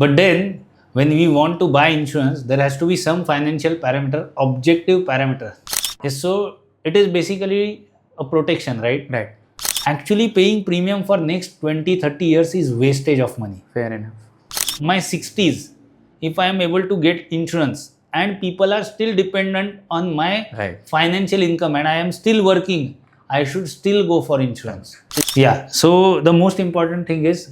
But then when we want to buy insurance, there has to be some financial parameter, objective parameter. Yes, so it is basically a protection, right? Right. Actually paying premium for next 20-30 years is wastage of money. Fair enough. My 60s, if I am able to get insurance and people are still dependent on my financial income and I am still working, I should still go for insurance. Yeah, so the most important thing is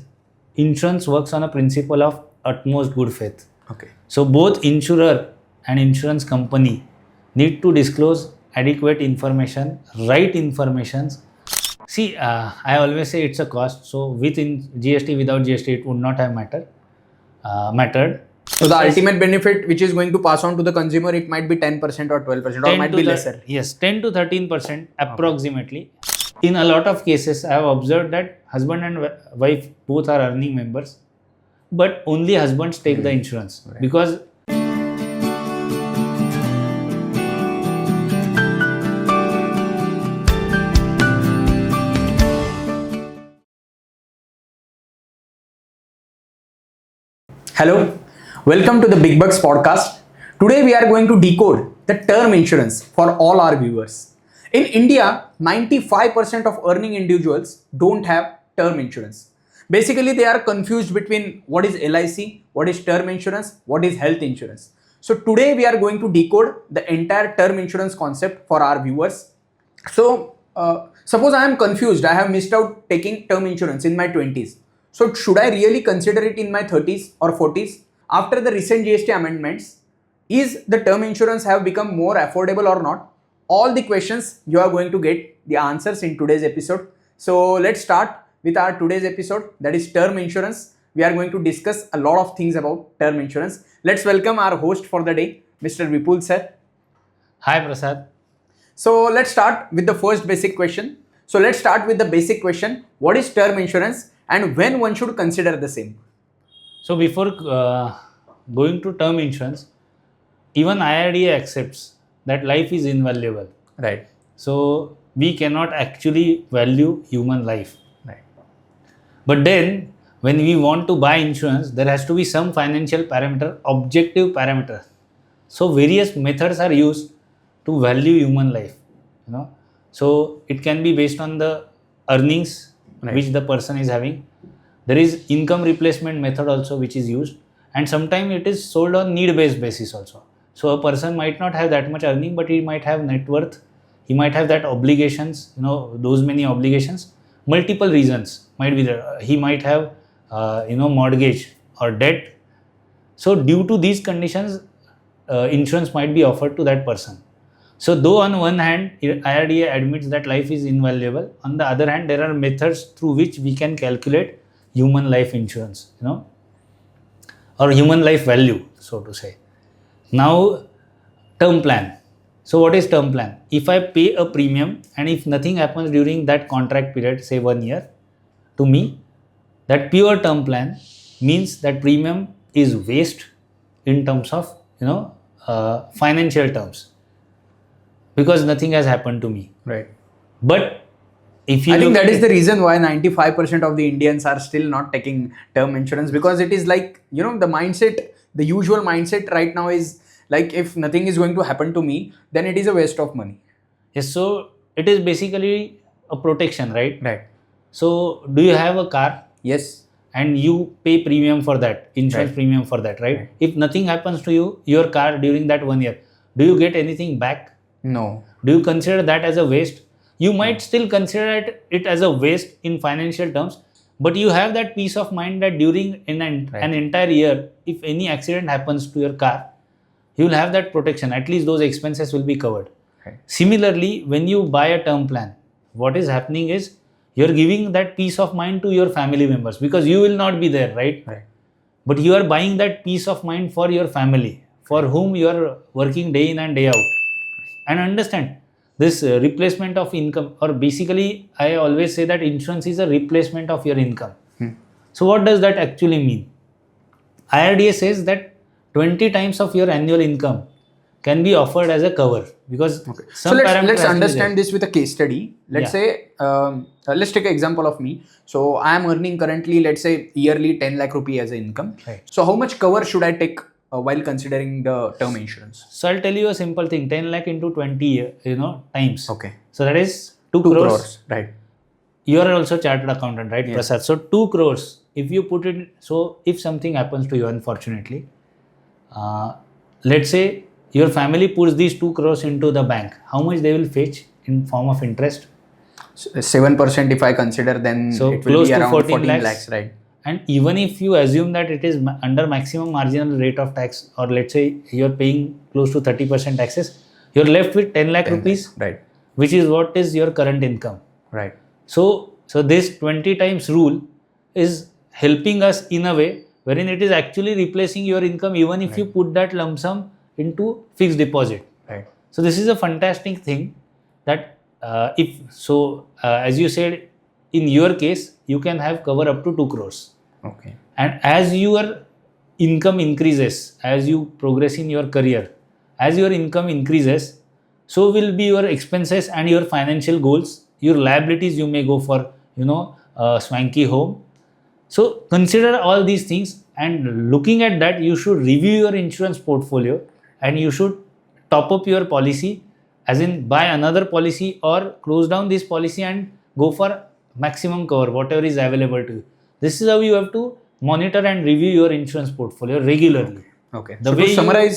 insurance works on a principle of utmost good faith. Okay. So both insurer and insurance company need to disclose adequate information, right informations. See, I always say it's a cost. So with GST, without GST, it would not have mattered. So the ultimate benefit which is going to pass on to the consumer, it might be 10% or 12% or might be lesser. Yes, 10 to 13% approximately. Okay. In a lot of cases, I have observed that husband and wife both are earning members, but only husbands take the insurance because Hello, welcome to the Bigbucks podcast. Today we are going to decode the term insurance for all our viewers. In India, 95% of earning individuals don't have term insurance. Basically, they are confused between what is LIC, what is term insurance, what is health insurance. So today we are going to decode the entire term insurance concept for our viewers. So suppose I am confused, I have missed out taking term insurance in my 20s. So should I really consider it in my 30s or 40s? After the recent GST amendments, is the term insurance have become more affordable or not? All the questions you are going to get the answers in today's episode. So let's start with our today's episode, that is term insurance. We are going to discuss a lot of things about term insurance. Let's welcome our host for the day, Mr. Vipul sir. Hi Prasad. So let's start with the first basic question. So let's start with the basic question. What is term insurance and when one should consider the same? So before going to term insurance, even IRDA accepts that life is invaluable. Right. So we cannot actually value human life. Right. But then when we want to buy insurance, there has to be some financial parameter, objective parameter. So various methods are used to value human life. So it can be based on the earnings which the person is having. There is income replacement method also which is used, and sometimes it is sold on need-based basis also. So a person might not have that much earning, but he might have net worth, he might have that obligations, those many obligations. Multiple reasons might be there. He might have mortgage or debt. So due to these conditions, insurance might be offered to that person. So though on one hand, IRDA admits that life is invaluable, on the other hand, there are methods through which we can calculate human life insurance, or human life value, so to say. Now, term plan. So what is term plan? If I pay a premium and if nothing happens during that contract period, say 1 year, to me, that pure term plan means that premium is waste in terms of, financial terms, because nothing has happened to me. Right. But if you I think that is the reason why 95% of the Indians are still not taking term insurance, because it is like, the mindset, the usual mindset right now is like, if nothing is going to happen to me, then it is a waste of money. Yes, so it is basically a protection, right? Right. So do you have a car? Yes. And you pay premium for that, insurance premium for that, right? If nothing happens to you, your car during that 1 year, do you get anything back? No. Do you consider that as a waste? You might still consider it as a waste in financial terms, but you have that peace of mind that during an entire year, if any accident happens to your car, you will have that protection. At least those expenses will be covered. Right. Similarly, when you buy a term plan, what is happening is you are giving that peace of mind to your family members, because you will not be there, right? But you are buying that peace of mind for your family, for whom you are working day in and day out. And understand, this replacement of income, or basically I always say that insurance is a replacement of your income. So what does that actually mean? IRDA says that 20 times of your annual income can be offered as a cover, because Okay. So some let's parameter has to be understand this with a case study. Let's Yeah. say, let's take an example of me. So I am earning currently, let's say, yearly 10 lakh rupee as an income. Right. So how much cover should I take while considering the term insurance? So I'll tell you a simple thing: 10 lakh into 20 times. Okay. So that is 2 2 crores. crores. Right. You are also chartered accountant, right, Yes. Prasad? So 2 crores. If you put it, so if something happens to you, unfortunately, let's say your family puts these 2 crores into the bank, how much they will fetch in form of interest? 7% if I consider, then So it will close be to around 14 14 lakhs. lakhs, right? And even if you assume that it is under maximum marginal rate of tax, or let's say you're paying close to 30% taxes, you're left with 10 lakh 10 rupees, lakhs, right? which is what is your current income. Right. So this 20 times rule is helping us in a way wherein it is actually replacing your income, even if you put that lump sum into fixed deposit. Right. So this is a fantastic thing that as you said, in your case, you can have cover up to 2 crores. Okay. And as your income increases, as you progress in your career, as your income increases, so will be your expenses and your financial goals, your liabilities. You may go for, a swanky home. So consider all these things, and looking at that, you should review your insurance portfolio, and you should top up your policy, as in buy another policy or close down this policy and go for maximum cover, whatever is available to you. This is how you have to monitor and review your insurance portfolio regularly. Okay. The So way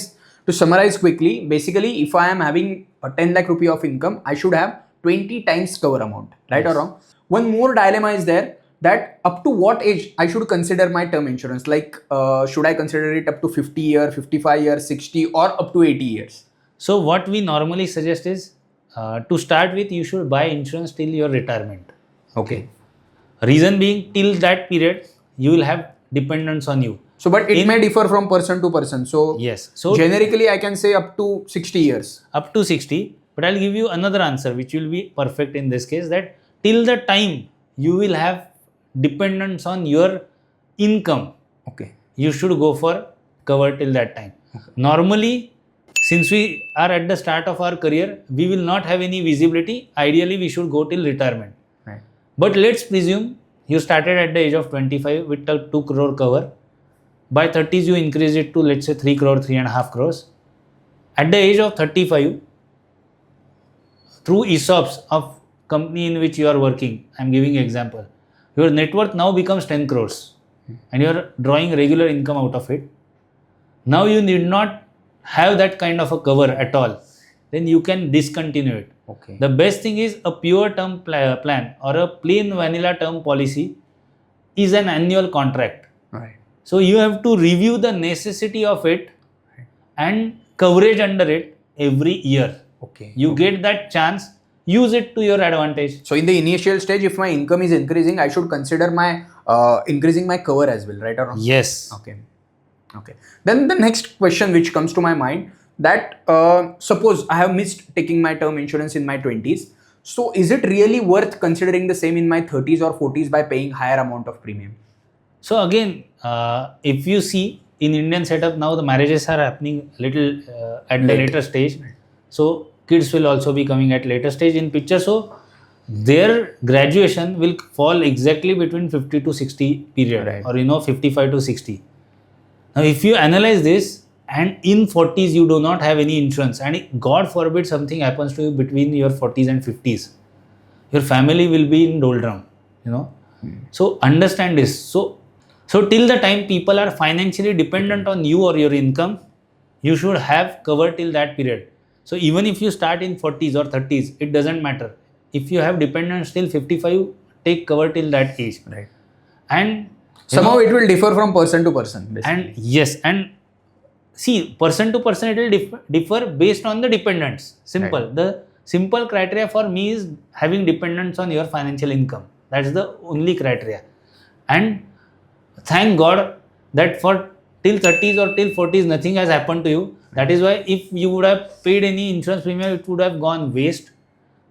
to summarize quickly, basically, if I am having a 10 lakh rupee of income, I should have 20 times cover amount, right? Yes. Or wrong? One more dilemma is there, that up to what age I should consider my term insurance? Like, should I consider it up to 50 years, 55 years, 60, or up to 80 years? So what we normally suggest is, to start with, you should buy insurance till your retirement. Okay. Reason being, till that period, you will have dependence on you. So, but it may differ from person to person. So, Yes. So generically, I can say up to 60 years. up to 60, but I'll give you another answer which will be perfect in this case, that till the time you will have dependence on your income, Okay. you should go for cover till that time. Normally, since we are at the start of our career, we will not have any visibility. Ideally, we should go till retirement. Right. But let's presume you started at the age of 25 with a 2 crore cover. By 30s, you increase it to, let's say, 3 crore, 3.5 crores. At the age of 35, through ESOPs of company in which you are working, I'm giving example, your net worth now becomes 10 crores and you are drawing regular income out of it. Now you need not have that kind of a cover at all. Then you can discontinue it. Okay. The best thing is a pure term plan or a plain vanilla term policy is an annual contract. Right. So you have to review the necessity of it and coverage under it every year. Okay. You get that chance, use it to your advantage. So in the initial stage, if my income is increasing, I should consider my increasing my cover as well, right or wrong? Yes. Okay. Okay. Then the next question which comes to my mind, that suppose I have missed taking my term insurance in my 20s. So is it really worth considering the same in my 30s or 40s by paying higher amount of premium? So again, if you see in Indian setup now, the marriages are happening little at the later stage. So kids will also be coming at later stage in picture. So their graduation will fall exactly between 50 to 60 period, Right. or 55 to 60. Now if you analyze this, and in 40s you do not have any insurance, and God forbid something happens to you between your 40s and 50s, your family will be in doldrum, So understand this. So till the time people are financially dependent on you or your income, you should have cover till that period. So even if you start in 40s or 30s, it doesn't matter. If you have dependence till 55, take cover till that age. Right. And Somehow it will differ from person to person, basically. and yes, and see, person to person it will differ based on the dependents. Simple. Right. The simple criteria for me is having dependence on your financial income. That's the only criteria. And thank God that for till 30s or till 40s nothing has happened to you. That is why if you would have paid any insurance premium, it would have gone waste.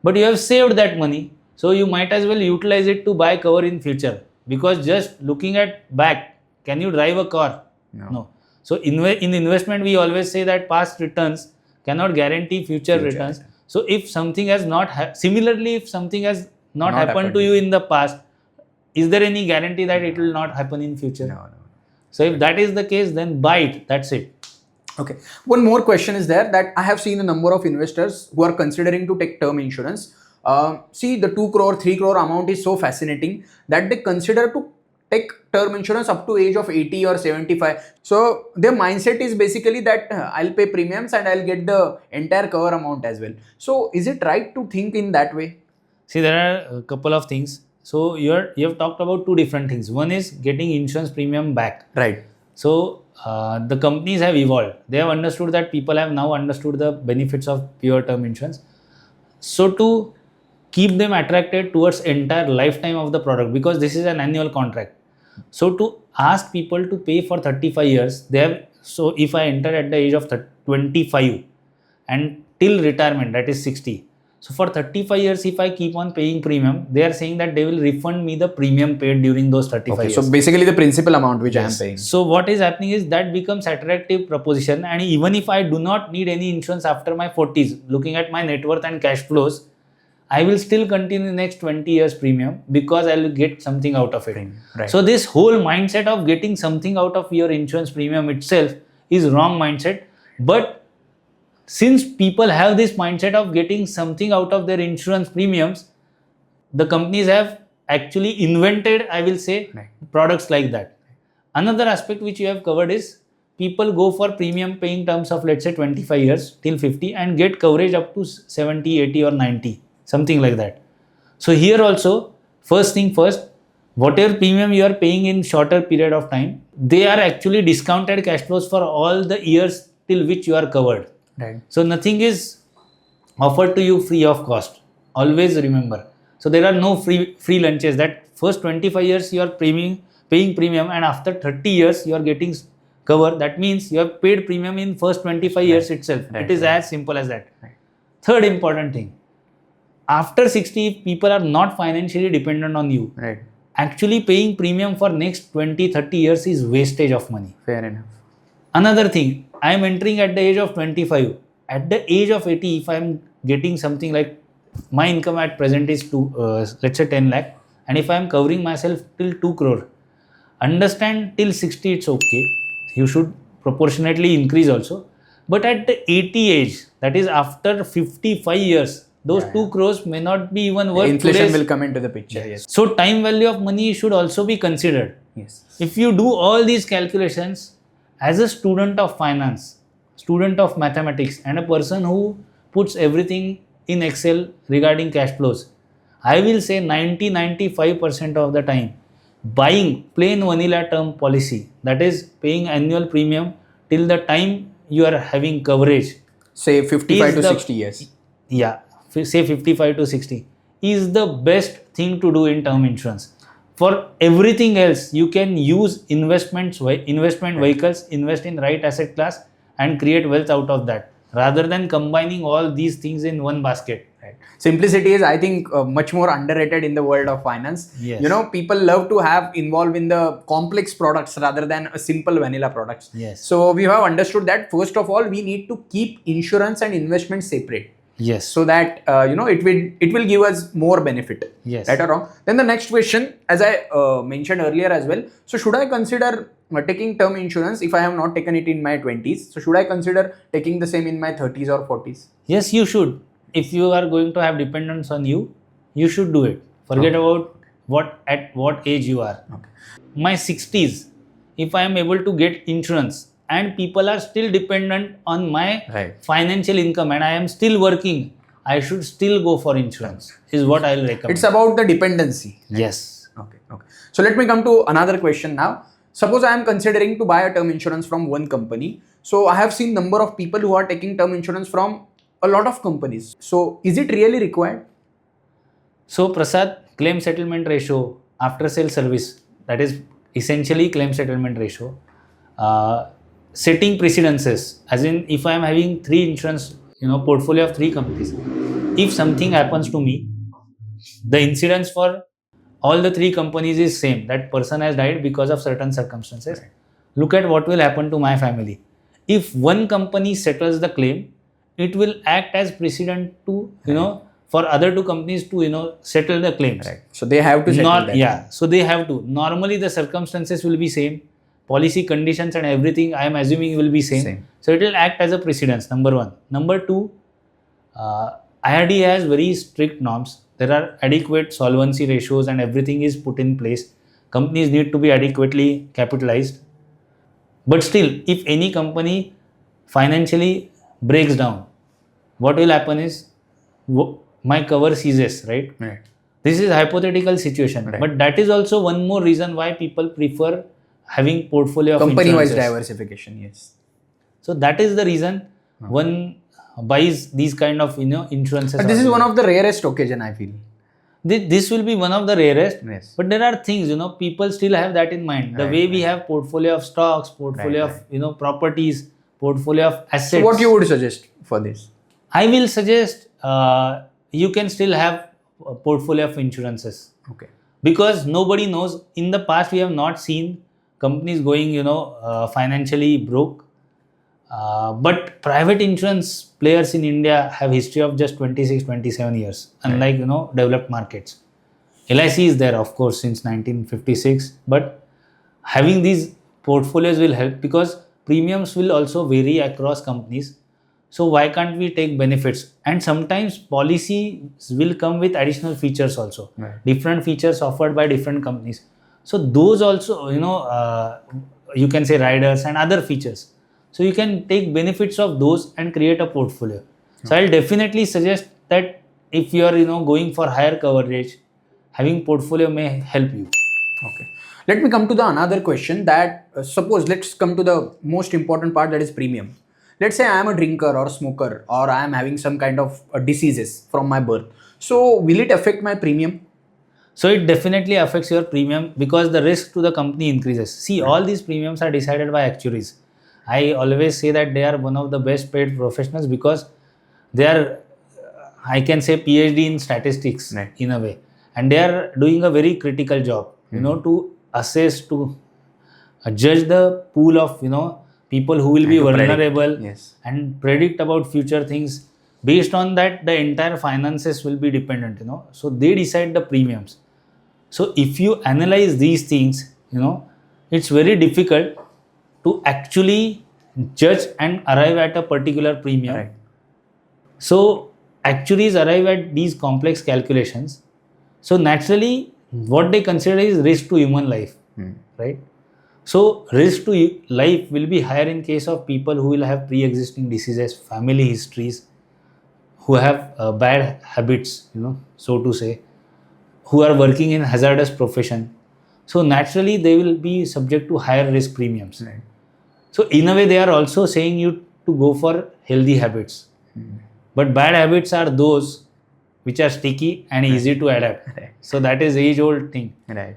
But you have saved that money, so you might as well utilize it to buy cover in future. Because just looking at back, can you drive a car? No. So in investment, we always say that past returns cannot guarantee future returns. So if something has not similarly, if something has not happened to you in the past, is there any guarantee that it will not happen in future? No. So if that is the case, then buy it. That's it. Okay. One more question is there that I have seen a number of investors who are considering to take term insurance. See, the 2 crore, 3 crore amount is so fascinating that they consider to take term insurance up to age of 80 or 75. So their mindset is basically that I'll pay premiums and I'll get the entire cover amount as well. So is it right to think in that way? See, there are a couple of things. So you have talked about two different things. One is getting insurance premium back. Right. So the companies have evolved. They have understood that people have now understood the benefits of pure term insurance. So to keep them attracted towards entire lifetime of the product, because this is an annual contract. So to ask people to pay for 35 years, they have, so if I enter at the age of 25 and till retirement, that is 60. So for 35 years, if I keep on paying premium, they are saying that they will refund me the premium paid during those 35 years. So basically the principal amount which I am paying. So what is happening is that becomes attractive proposition, and even if I do not need any insurance after my 40s, looking at my net worth and cash flows, I will still continue next 20 years premium because I will get something out of it. Right. So this whole mindset of getting something out of your insurance premium itself is wrong mindset. But since people have this mindset of getting something out of their insurance premiums, the companies have actually invented, I will say, products like that. Another aspect which you have covered is people go for premium paying terms of, let's say, 25 years till 50 and get coverage up to 70, 80 or 90. Something like that. So here also, first thing first, whatever premium you are paying in shorter period of time, they are actually discounted cash flows for all the years till which you are covered. Right. So nothing is offered to you free of cost. Always remember. So there are no free lunches. That first 25 years you are paying premium, and after 30 years you are getting cover. That means you have paid premium in first 25 years itself. It is as simple as that. Third important thing. After 60, if people are not financially dependent on you, actually paying premium for next 20, 30 years is wastage of money. Fair enough. Another thing, I am entering at the age of 25. At the age of 80, if I am getting something like, my income at present is let's say 10 lakh, and if I am covering myself till 2 crore, understand till 60 it's okay. You should proportionately increase also. But at the 80 age, that is after 55 years, those 2 crores may not be even worth. Inflation will come into the picture. Yes. So time value of money should also be considered. Yes. If you do all these calculations as a student of finance, student of mathematics, and a person who puts everything in Excel regarding cash flows, I will say 90-95% of the time, buying plain vanilla term policy, that is paying annual premium till the time you are having coverage, say 55 to 60 years. Yeah. Say 55 to 60 is the best thing to do in term insurance. For everything else, you can use investment vehicles, invest in right asset class and create wealth out of that, rather than combining all these things in one basket. Simplicity is, I think, much more underrated in the world of finance. Yes. You know, people love to have involved in the complex products rather than a simple vanilla products. Yes. So we have understood that first of all, we need to keep insurance and investment separate. Yes. So that it will give us more benefit. Yes. Right or wrong? Then the next question, as I mentioned earlier as well. So should I consider taking term insurance if I have not taken it in my 20s? So should I consider taking the same in my 30s or 40s? Yes, you should. If you are going to have dependence on you, you should do it. Forget about at what age you are. Okay. My 60s, if I am able to get insurance and people are still dependent on my financial income and I am still working, I should still go for insurance, is what I will recommend. It's about the dependency. Yes. Okay. So let me come to another question now. Suppose I am considering to buy a term insurance from one company. So I have seen number of people who are taking term insurance from a lot of companies. So is it really required? So Prasad, claim settlement ratio, after sale service, that is essentially claim settlement ratio. Setting precedences, as in if I am having 3 insurance, portfolio of 3 companies, if something happens to me, the incidence for all the 3 companies is same. That person has died because of certain circumstances. Look at what will happen to my family. If one company settles the claim it will act as precedent to, for other two companies to, settle the claims. Right. So they have to settle that. Yeah. So they have to. Normally the circumstances will be same. Policy conditions and everything, I am assuming, will be same. So it will act as a precedence, number one. Number two, IRD has very strict norms. There are adequate solvency ratios and everything is put in place. Companies need to be adequately capitalized. But still, if any company financially breaks down, what will happen is my cover ceases, right? Right. This is a hypothetical situation. Right. But that is also one more reason why people prefer having portfolio of Company-wise insurances. diversification, yes. So that is the reason one buys these kind of insurances. But this is one of the rarest occasion, I feel. This will be one of the rarest. Yes. But there are things, people still have that in mind. The way we have portfolio of stocks, portfolio of properties, portfolio of assets. So what you would suggest for this? I will suggest you can still have a portfolio of insurances. Okay. Because nobody knows. In the past, we have not seen companies going, financially broke. But private insurance players in India have history of just 26, 27 years, unlike, developed markets. LIC is there, of course, since 1956. But having these portfolios will help because premiums will also vary across companies. So why can't we take benefits? And sometimes policies will come with additional features also. Right. Different features offered by different companies. So those also, you can say riders and other features. So you can take benefits of those and create a portfolio. So I'll definitely suggest that if you are, going for higher coverage, having portfolio may help you. Okay. Let me come to the another question that suppose let's come to the most important part, that is premium. Let's say I am a drinker or smoker or I am having some kind of diseases from my birth. So will it affect my premium? So it definitely affects your premium because the risk to the company increases. See, all these premiums are decided by actuaries. I always say that they are one of the best paid professionals because they are, I can say, PhD in statistics in a way. And they are doing a very critical job, to assess, to judge the pool of, people who will be vulnerable and predict about future things. Based on that, the entire finances will be dependent, So they decide the premiums. So if you analyze these things, it's very difficult to actually judge and arrive at a particular premium. Right. So actuaries arrive at these complex calculations. So naturally, what they consider is risk to human life, right? So risk to life will be higher in case of people who will have pre-existing diseases, family histories, who have bad habits, so to say, who are working in hazardous profession. So naturally, they will be subject to higher risk premiums. Right. So in a way, they are also saying you to go for healthy habits. But bad habits are those which are sticky and easy to adapt. Right. So that is age-old thing. Right.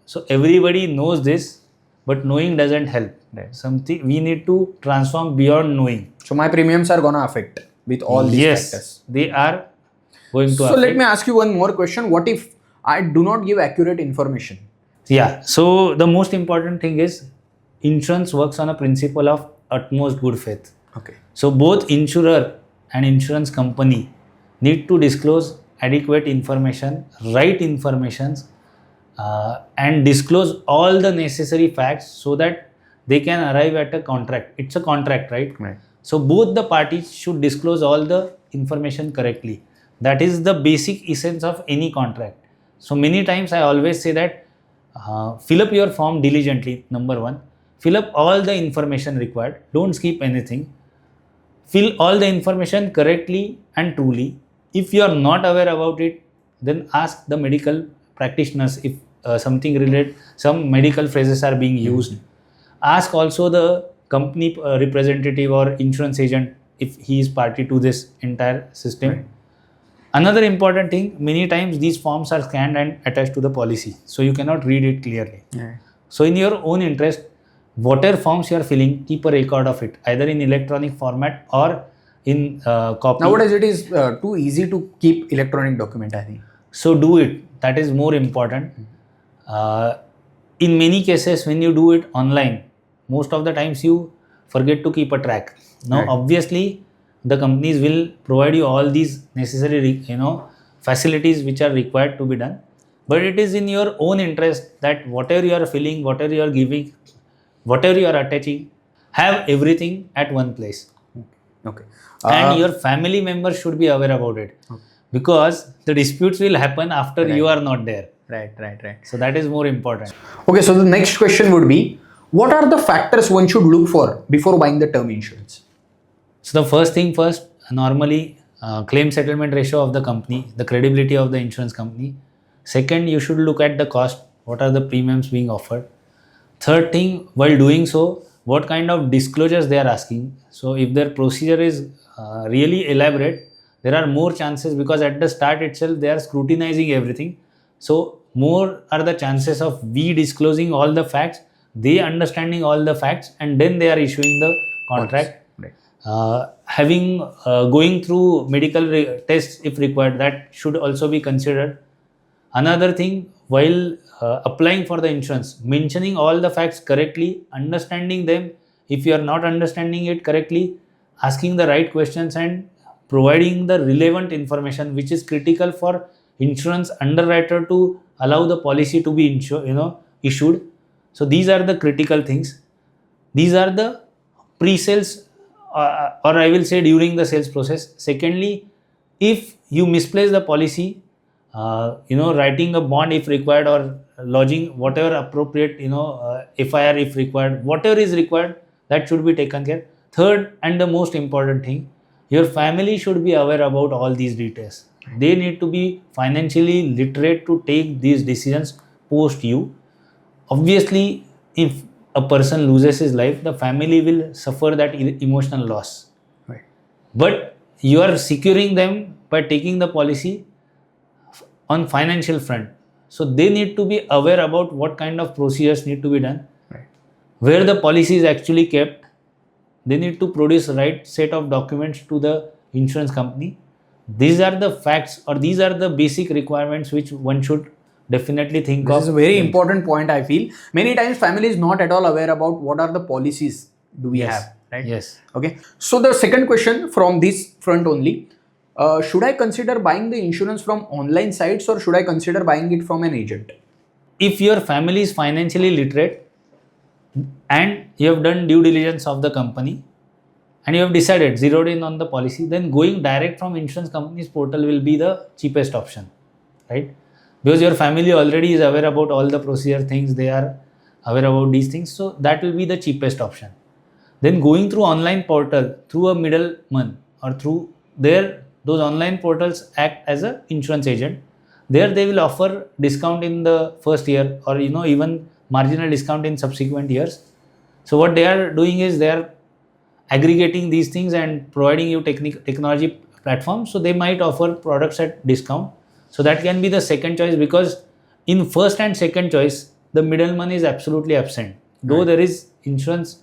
So everybody knows this, but knowing doesn't help. Right. Something we need to transform beyond knowing. So my premiums are gonna affect with all these factors. Yes, they are going to affect. So let me ask you one more question. What if I do not give accurate information? Yeah. So the most important thing is insurance works on a principle of utmost good faith. Okay. So both insurer and insurance company need to disclose adequate information, right informations, and disclose all the necessary facts so that they can arrive at a contract. It's a contract, right? Right. So both the parties should disclose all the information correctly. That is the basic essence of any contract. So many times I always say that fill up your form diligently, number one. Fill up all the information required. Don't skip anything. Fill all the information correctly and truly. If you are not aware about it, then ask the medical practitioners if something related, some medical phrases are being used. Ask also the company representative or insurance agent if he is party to this entire system. Right. Another important thing, many times these forms are scanned and attached to the policy. So you cannot read it clearly. Yeah. So in your own interest, whatever forms you are filling, keep a record of it, either in electronic format or in copy. Nowadays it is too easy to keep electronic document, I think. So do it. That is more important. In many cases, when you do it online, most of the times you forget to keep a track. Now, Right. obviously, the companies will provide you all these necessary, facilities which are required to be done. But it is in your own interest that whatever you are feeling, whatever you are giving, whatever you are attaching, have everything at one place. Okay. And your family members should be aware about it, because the disputes will happen after you are not there. Right. So that is more important. Okay, so the next question would be, what are the factors one should look for before buying the term insurance? So the first thing first, normally claim settlement ratio of the company, the credibility of the insurance company. Second, you should look at the cost, what are the premiums being offered. Third thing, while doing so, what kind of disclosures they are asking. So if their procedure is really elaborate, there are more chances, because at the start itself they are scrutinizing everything. So more are the chances of we disclosing all the facts, they understanding all the facts, and then they are issuing the contract. Right. Having going through medical tests if required, that should also be considered. Another thing, while applying for the insurance, mentioning all the facts correctly, understanding them. If you are not understanding it correctly, asking the right questions and providing the relevant information which is critical for insurance underwriter to allow the policy to be issued. So these are the critical things. These are the pre-sales, or I will say during the sales process. Secondly, if you misplace the policy, writing a bond if required, or lodging whatever appropriate, FIR if required, whatever is required, that should be taken care. Third, and the most important thing, your family should be aware about all these details. They need to be financially literate to take these decisions post you. Obviously, if a person loses his life, the family will suffer that emotional loss. Right. But you are securing them by taking the policy on financial front. So they need to be aware about what kind of procedures need to be done, Right. where the policy is actually kept. They need to produce right set of documents to the insurance company. These are the facts, or these are the basic requirements which one should definitely think of. This is a very important point, I feel. Many times family is not at all aware about what are the policies do we have, right? Yes. Okay. So the second question from this front only, should I consider buying the insurance from online sites, or should I consider buying it from an agent? If your family is financially literate and you have done due diligence of the company and you have decided, zeroed in on the policy, then going direct from insurance company's portal will be the cheapest option, right? Because your family already is aware about all the procedure things, they are aware about these things, so that will be the cheapest option. Then going through online portal, through a middleman, or through those online portals act as a insurance agent. There they will offer discount in the first year, or even marginal discount in subsequent years. So what they are doing is they are aggregating these things and providing you technology platforms. So they might offer products at discount. So that can be the second choice, because in first and second choice, the middleman is absolutely absent. Though there is insurance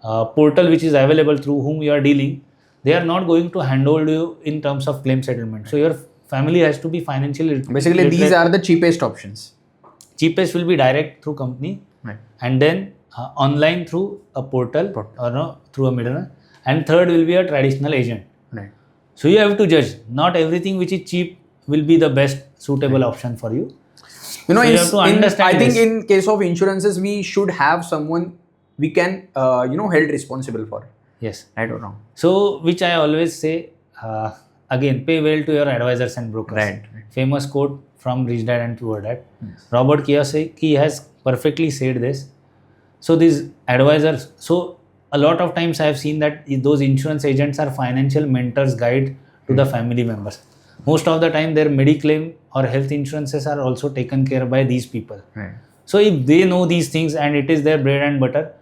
portal which is available through whom you are dealing, they are not going to handhold you in terms of claim settlement. So your family has to be financially Basically, literate. these are the cheapest options. Cheapest will be direct through company, Right. and then online through a portal, or through a middleman, and third will be a traditional agent. Right. So you have to judge. Not everything which is cheap will be the best suitable option for you. You know, So you have to understand I think this. in case of insurances, we should have someone we can, held responsible for. Yes. Right or wrong? So which I always say, again, pay well to your advisors and brokers. Right. Famous quote from Rich Dad and Poor Dad. Robert Kiyosaki has perfectly said this. So these advisors, so a lot of times I have seen that those insurance agents are financial mentors, guide to the family members. Most of the time their mediclaim or health insurances are also taken care by these people. Right. So if they know these things and it is their bread and butter,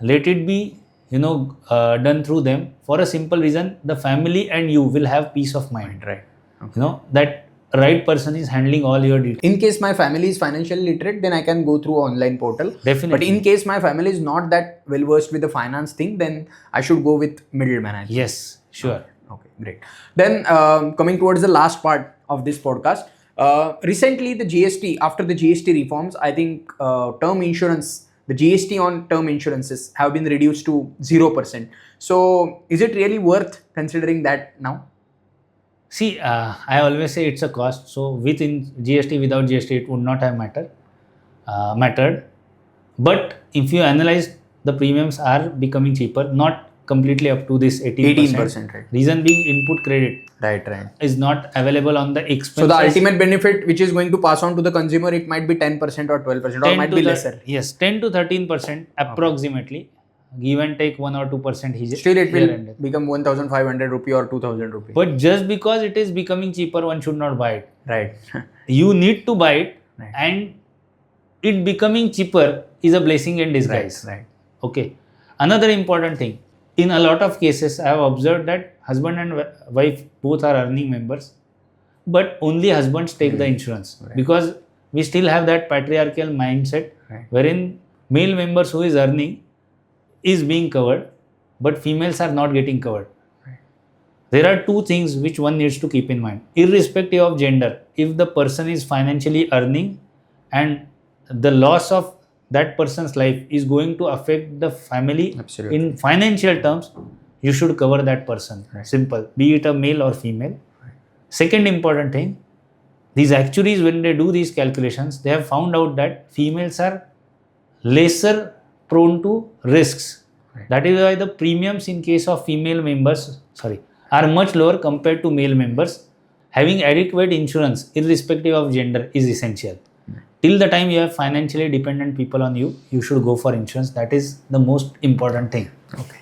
let it be done through them. For a simple reason, the family and you will have peace of mind. Right. Okay. That right person is handling all your details. In case my family is financially literate, then I can go through online portal. Definitely. But in case my family is not that well versed with the finance thing, then I should go with middleman. I think. Yes, sure. Okay, great. Then coming towards the last part of this podcast, recently the GST, after the GST reforms, I think term insurance the GST on term insurances have been reduced to 0%. So is it really worth considering that now? See, I always say it's a cost. So with GST, without GST, it would not have mattered. But if you analyze, the premiums are becoming cheaper, not completely up to this 18%. 18%, right. Reason being, input credit Right. is not available on the expenses. So the ultimate benefit which is going to pass on to the consumer, it might be 10% or 12% or might be lesser. Yes, 10 to 13% approximately. Give and take 1 or 2%. Still it will become 1,500 rupee or 2,000 rupee. But just because it is becoming cheaper, one should not buy it. Right. You need to buy it, Right. and it becoming cheaper is a blessing in disguise. Right. Okay. Another important thing, in a lot of cases, I have observed that husband and wife both are earning members, but only husbands take the insurance, because we still have that patriarchal mindset wherein male members who is earning is being covered, but females are not getting covered. There are two things which one needs to keep in mind. Irrespective of gender, if the person is financially earning and the loss of that person's life is going to affect the family in financial terms, you should cover that person. Simple. Be it a male or female. Second important thing, these actuaries, when they do these calculations, they have found out that females are lesser prone to risks. That is why the premiums in case of female members are much lower compared to male members. Having adequate insurance irrespective of gender is essential. Till the time you have financially dependent people on you, you should go for insurance. That is the most important thing.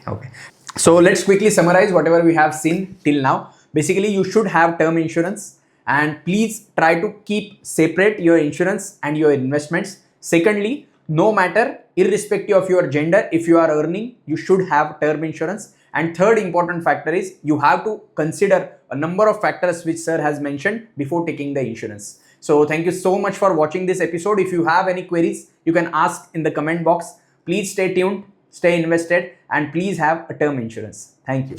Okay. So let's quickly summarize whatever we have seen till now. Basically, you should have term insurance, and please try to keep separate your insurance and your investments. Secondly, no matter, irrespective of your gender, if you are earning, you should have term insurance. And third important factor is you have to consider a number of factors which sir has mentioned before taking the insurance. So thank you so much for watching this episode. If you have any queries, you can ask in the comment box. Please stay tuned, stay invested, and please have a term insurance. Thank you.